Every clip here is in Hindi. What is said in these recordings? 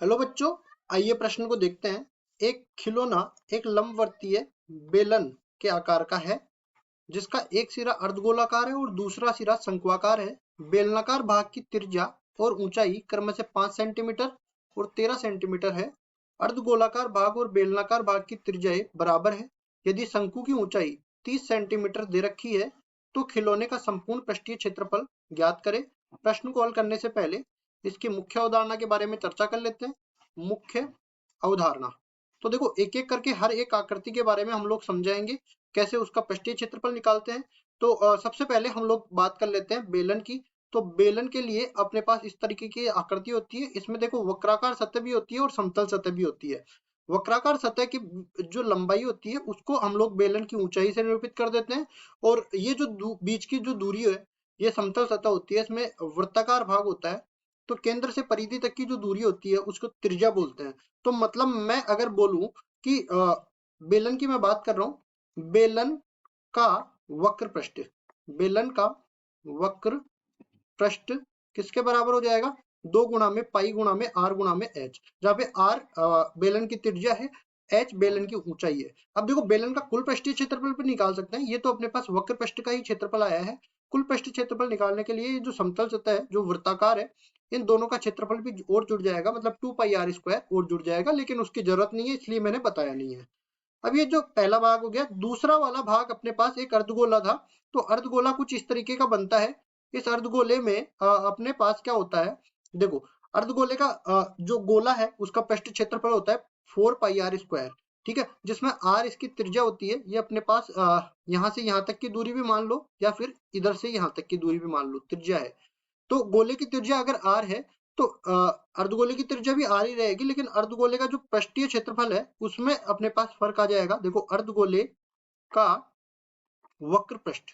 हेलो बच्चों, आइए प्रश्न को देखते हैं। एक खिलौना एक लंबवर्तीय बेलन के आकार का है जिसका एक सिरा अर्धगोलाकार है और दूसरा सिरा शंक्वाकार है। बेलनाकार भाग की त्रिज्या और ऊंचाई क्रम से 5 सेंटीमीटर और 13 सेंटीमीटर है। अर्धगोलाकार भाग और बेलनाकार भाग की त्रिज्याएं बराबर है। यदि शंकु की ऊंचाई 30 सेंटीमीटर दे रखी है तो खिलौने का संपूर्ण पृष्ठीय क्षेत्रफल ज्ञात करें। प्रश्न को हल करने से पहले इसकी मुख्य अवधारणा के बारे में चर्चा कर लेते हैं। मुख्य अवधारणा, तो देखो एक एक करके हर एक आकृति के बारे में हम लोग समझाएंगे, कैसे उसका पृष्ठीय क्षेत्रफल निकालते हैं। तो सबसे पहले हम लोग बात कर लेते हैं बेलन की। तो बेलन के लिए अपने पास इस तरीके की आकृति होती है। इसमें देखो वक्राकार सतह भी होती है और समतल सतह भी होती है। वक्राकार सतह की जो लंबाई होती है उसको हम लोग बेलन की ऊंचाई से निरूपित कर देते हैं, और ये जो बीच की जो दूरी है ये समतल सतह होती है। इसमें वृत्ताकार भाग होता है, तो केंद्र से परिधि तक की जो दूरी होती है उसको त्रिज्या बोलते हैं। तो मतलब मैं अगर बोलूं कि बेलन की मैं बात कर रहा हूं, बेलन का वक्र पृष्ठ, बेलन का वक्र पृष्ठ किसके बराबर हो जाएगा? 2 गुणा में पाई गुणा में आर गुणा में एच, जहाँ पे आर बेलन की त्रिज्या है, एच बेलन की ऊंचाई है। अब देखो बेलन का कुल पृष्ठीय क्षेत्रफल भी निकाल सकते हैं। ये तो अपने पास वक्र पृष्ठ का ही क्षेत्रफल आया है। कुल पृष्ठीय क्षेत्रफल निकालने के लिए जो समतल सतह है जो वृत्ताकार है, इन दोनों का क्षेत्रफल भी और जुड़ जाएगा, मतलब 2 पाई आर स्क्वायर और जुड़ जाएगा, लेकिन उसकी जरूरत नहीं है इसलिए मैंने बताया नहीं है। अब ये जो पहला भाग हो गया, दूसरा वाला भाग अपने पास एक अर्धगोला था। तो अर्धगोला कुछ इस तरीके का बनता है। इस अर्धगोले में अपने पास क्या होता है, देखो अर्धगोले का जो गोला है उसका पृष्ठ क्षेत्रफल होता है 4 पाई आर स्क्वायर, ठीक है, जिसमें आर इसकी त्रिज्या होती है। ये अपने पास यहाँ से यहाँ तक की दूरी भी मान लो या फिर इधर से यहाँ तक की दूरी भी मान लो, त्रिज्या है। तो गोले की त्रिज्या अगर आर है तो अर्धगोले की त्रिज्या भी आर ही रहेगी, लेकिन अर्धगोले का जो पृष्ठीय क्षेत्रफल है उसमें अपने पास फर्क आ जाएगा। देखो अर्धगोले का वक्र पृष्ठ,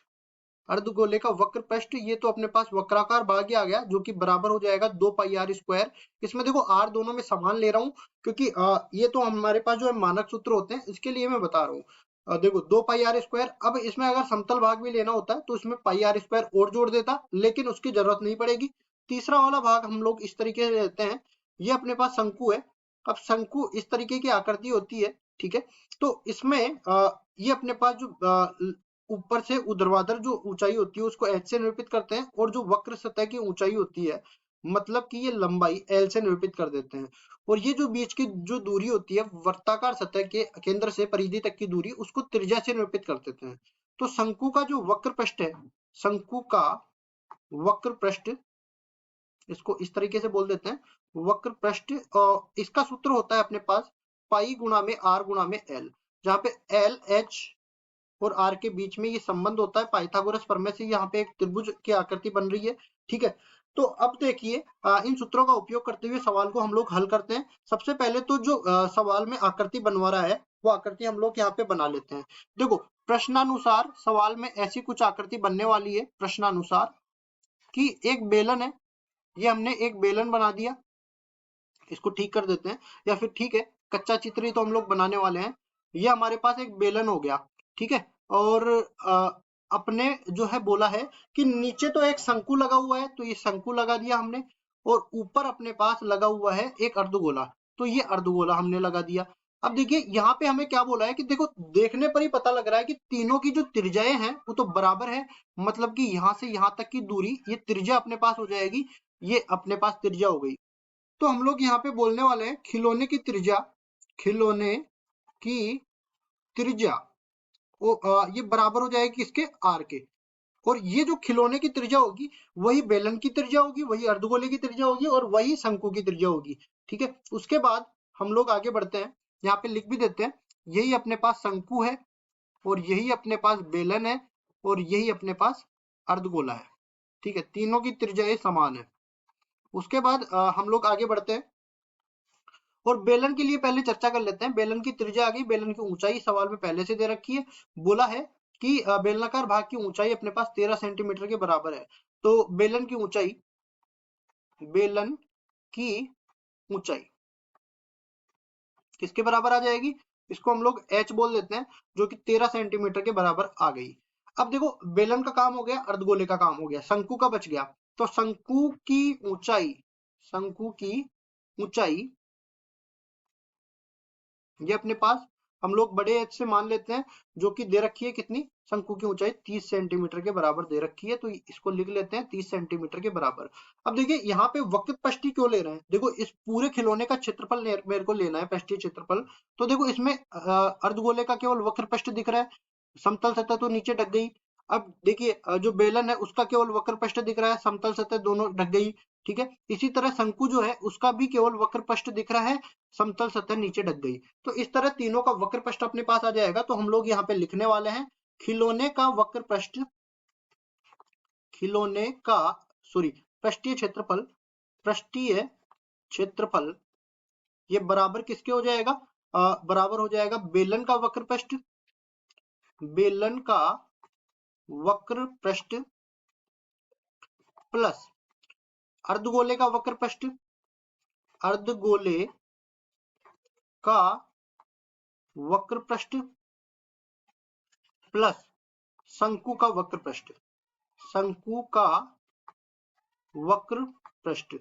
अर्धगोले का वक्र पृष्ठ, ये तो अपने पास वक्राकार भाग ही आ गया जो कि बराबर हो जाएगा 2 पाई आर स्क्वायर। इसमें देखो आर दोनों में समान ले रहा हूँ क्योंकि ये तो हमारे पास जो है मानक सूत्र होते हैं, इसके लिए मैं बता रहा हूँ। देखो 2 पाई आर स्क्वायर। अब इसमें अगर समतल भाग भी लेना होता है तो इसमें पाई आर स्क्वायर और जोड़ देता, लेकिन उसकी जरूरत नहीं पड़ेगी। तीसरा वाला भाग हम लोग इस तरीके से लेते हैं। ये अपने पास शंकु है। अब शंकु इस तरीके की आकृति होती है, ठीक है। तो इसमें ये अपने पास जो ऊपर से ऊर्ध्वाधर जो ऊंचाई होती है उसको एच से निरूपित करते हैं, और जो वक्र सतह की ऊंचाई होती है मतलब कि ये लंबाई एल से निरूपित कर देते हैं। और ये जो बीच की जो दूरी होती है वृत्ताकार सतह के केंद्र से परिधि तक की दूरी, उसको त्रिज्या से निरूपित कर देते हैं। तो शंकु का जो वक्र पृष्ठ है, शंकु का वक्र पृष्ठ, इसको इस तरीके से बोल देते हैं वक्र पृष्ठ। इसका सूत्र होता है अपने पास पाई गुणा में आर गुणा में एल, जहाँ पे एल एच और आर के बीच में ये संबंध होता है पाइथागोरस प्रमेय से। यहाँ पे एक त्रिभुज की आकृति बन रही है, ठीक है। तो अब देखिए इन सूत्रों का उपयोग करते हुए सवाल को हम लोग हल करते हैं। सबसे पहले तो जो सवाल में आकृति बनवा रहा है वो आकृति हम लोग यहाँ पे बना लेते हैं। देखो प्रश्नानुसार सवाल में ऐसी कुछ आकृति बनने वाली है प्रश्नानुसार कि एक बेलन है, ये हमने एक बेलन बना दिया, इसको ठीक कर देते हैं, या फिर ठीक है कच्चा चित्र ही तो हम लोग बनाने वाले हैं। ये हमारे पास एक बेलन हो गया, ठीक है। और अपने जो है बोला है कि नीचे तो एक शंकु लगा हुआ है, तो ये शंकु लगा दिया हमने, और ऊपर अपने पास लगा हुआ है एक अर्धगोला, तो ये अर्धगोला हमने लगा दिया। अब देखिए यहाँ पे हमें क्या बोला है कि देखो देखने पर ही पता लग रहा है कि तीनों की जो त्रिज्याएं हैं वो तो बराबर है, मतलब कि यहाँ से यहाँ तक की दूरी, ये त्रिज्या अपने पास हो जाएगी, ये अपने पास त्रिज्या हो गई। तो हम लोग यहाँ पे बोलने वाले हैं खिलौने की त्रिज्या, खिलौने की त्रिज्या ये बराबर हो जाएगी किसके? आर के। और ये जो खिलौने की त्रिज्या होगी वही बेलन की त्रिज्या होगी, वही अर्धगोले की त्रिज्या होगी और वही शंकु की त्रिज्या होगी, ठीक है। उसके बाद हम लोग आगे बढ़ते हैं, यहाँ पे लिख भी देते हैं यही अपने पास शंकु है और यही अपने पास बेलन है और यही अपने पास अर्धगोला है, ठीक है। तीनों की त्रिज्या समान है। उसके बाद हम लोग आगे बढ़ते हैं और बेलन के लिए पहले चर्चा कर लेते हैं। बेलन की त्रिज्या आ गई, बेलन की ऊंचाई सवाल में पहले से दे रखी है। बोला है कि बेलनाकार भाग की ऊंचाई अपने पास 13 सेंटीमीटर के बराबर है। तो बेलन की ऊंचाई, बेलन की ऊंचाई किसके बराबर आ जाएगी? इसको हम लोग h बोल देते हैं, जो कि 13 सेंटीमीटर के बराबर आ गई। अब देखो बेलन का काम हो गया, अर्धगोले का काम हो गया, शंकु का बच गया। तो शंकु की ऊंचाई, शंकु की ऊंचाई ये अपने पास हम लोग बड़े एच से मान लेते हैं, जो कि दे रखी है कितनी, शंकु की ऊंचाई 30 सेंटीमीटर के बराबर दे रखी है, तो इसको लिख लेते हैं 30 सेंटीमीटर के बराबर। अब देखिए यहाँ पे वक्र पृष्ठ क्यों ले रहे हैं, देखो इस पूरे खिलौने का क्षेत्रफल मेरे को लेना है, पृष्ठीय क्षेत्रफल। तो देखो इसमें अर्धगोले का केवल वक्र पृष्ठ दिख रहा है, समतल सतह तो नीचे ढक गई। अब देखिए जो बेलन है उसका केवल वक्र पृष्ठ दिख रहा है, समतल सतह दोनों ढक गई। ठीक है, इसी तरह शंकु जो है उसका भी केवल वक्र पृष्ठ दिख रहा है, समतल सतह नीचे ढक गई। तो इस तरह तीनों का वक्र पृष्ठ अपने पास आ जाएगा। तो हम लोग यहाँ पे लिखने वाले हैं खिलौने का वक्र पृष्ठ, खिलौने का सॉरी पृष्ठीय क्षेत्रफल, पृष्ठीय क्षेत्रफल ये बराबर किसके हो जाएगा, बराबर हो जाएगा बेलन का वक्र पृष्ठ, बेलन का वक्र पृष्ठ प्लस अर्धगोले का वक्र पृष्ठ, अर्धगोले का वक्र पृष्ठ प्लस शंकु का वक्र पृष्ठ, शंकु का वक्र पृष्ठ।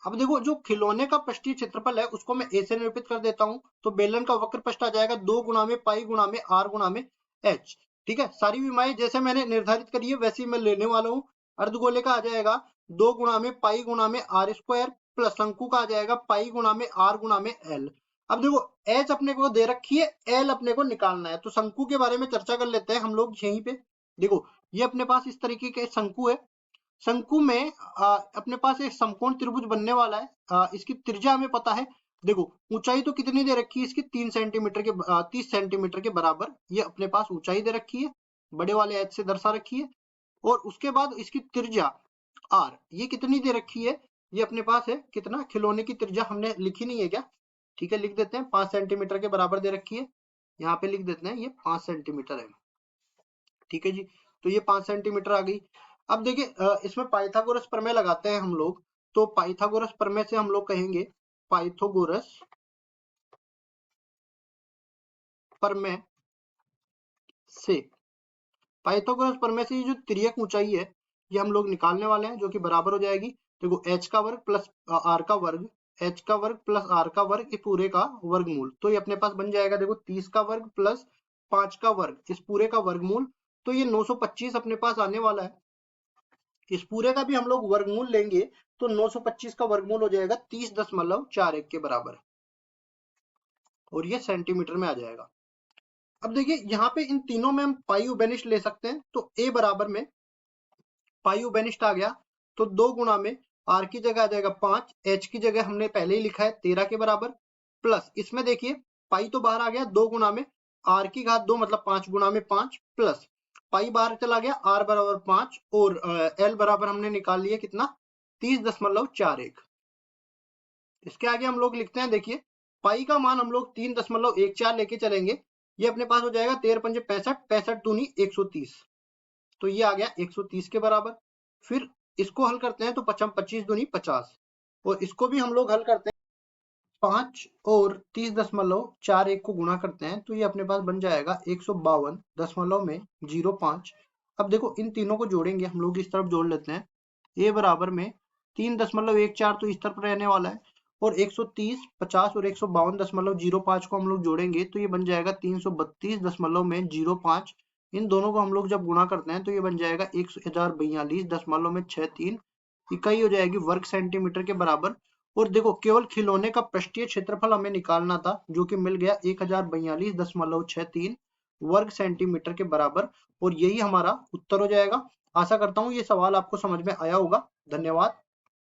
अब देखो जो खिलौने का पृष्ठीय क्षेत्रफल है उसको मैं ए से निरूपित कर देता हूं, तो बेलन का वक्र पृष्ठ आ जाएगा 2 गुणा में पाई गुणा में आर गुणा में एच। ठीक है, सारी विमाएं जैसे मैंने निर्धारित करी है वैसे ही मैं लेने वाला हूं। अर्धगोले का आ जाएगा 2 गुणा में पाई गुणा में आर स्क्वायर प्लस शंकु का आ जाएगा पाई गुणा में आर गुणा में एल। अब देखो एच अपने को दे रखी है, एल अपने को निकालना है, तो शंकु के बारे में चर्चा कर लेते हैं हम लोग यहीं पे। देखो ये अपने पास इस तरीके के शंकु है, शंकु में अपने पास एक समकोण त्रिभुज बनने वाला है। इसकी त्रिज्या हमें पता है, देखो ऊंचाई तो कितनी दे रखी है इसकी 3 सेंटीमीटर के 30 सेंटीमीटर के बराबर ये अपने पास ऊंचाई दे रखी है, बड़े वाले एच से दर्शा रखी है। और उसके बाद इसकी त्रिज्या आर ये कितनी दे रखी है, ये अपने पास है कितना, खिलौने की त्रिज्या हमने लिखी नहीं है क्या, ठीक है लिख देते हैं 5 सेंटीमीटर के बराबर दे रखी है, यहाँ पे लिख देते हैं ये 5 सेंटीमीटर है। ठीक है जी, तो ये 5 सेंटीमीटर आ गई। अब देखिए इसमें पाइथागोरस प्रमेय लगाते हैं हम लोग, तो पाइथागोरस प्रमेय से हम लोग कहेंगे पाइथागोरस प्रमेय से, पाइथागोरस प्रमेय से ये जो तिर्यक ऊंचाई है ये हम लोग निकालने वाले हैं, जो कि बराबर हो जाएगी, देखो एच का वर्ग प्लस आर का वर्ग, एच का वर्ग प्लस आर का वर्ग, इस पूरे का वर्गमूल। तो ये अपने पास बन जाएगा देखो 30 का वर्ग प्लस 5 का वर्ग, इस पूरे का वर्गमूल। तो ये 925 अपने पास आने वाला है। इस पूरे का भी हम लोग वर्गमूल लेंगे तो 925 का वर्गमूल हो जाएगा 30.41 के बराबर, और ये सेंटीमीटर में आ जाएगा। अब देखिए यहाँ पे इन तीनों में हम पाई बेनिस्ट ले सकते हैं, तो ए बराबर में पाई बेनिस्ट आ गया, तो 2 गुणा में आर की जगह आ जाएगा 5, एच की जगह हमने पहले ही लिखा है 13 के बराबर, प्लस इसमें देखिए पाई तो बाहर आ गया, 2 गुणा में आर की घात 2 मतलब 5 गुणा में 5, प्लस पाई बाहर चला गया, आर बराबर 5 और एल बराबर हमने निकाल लिया कितना 30.41। इसके आगे हम लोग लिखते हैं, देखिए पाई का मान हम लोग 3.14 लेके चलेंगे, ये अपने पास हो जाएगा 13 पंजे 65, 65 दूनी 130, तो ये आ गया 130 के बराबर। फिर इसको हल करते हैं तो 25 दूनी 50, और इसको भी हम लोग हल करते हैं 5 और 30.41 को गुणा करते हैं, तो ये अपने पास बन जाएगा 152.05। अब देखो इन तीनों को जोड़ेंगे हम लोग, इस तरफ जोड़ लेते हैं, ए बराबर में 3.14 तो इस तरफ रहने वाला है, और 130, 50 और 152.05 को हम लोग जोड़ेंगे तो ये बन जाएगा 332.05। इन दोनों को हम लोग जब गुणा करते हैं तो ये बन जाएगा 1042.63 इकाई हो जाएगी वर्ग सेंटीमीटर के बराबर। और देखो केवल खिलौने का पृष्ठीय क्षेत्रफल हमें निकालना था, जो कि मिल गया 1042.63 वर्ग सेंटीमीटर के बराबर, और यही हमारा उत्तर हो जाएगा। आशा करता हूँ ये सवाल आपको समझ में आया होगा। धन्यवाद।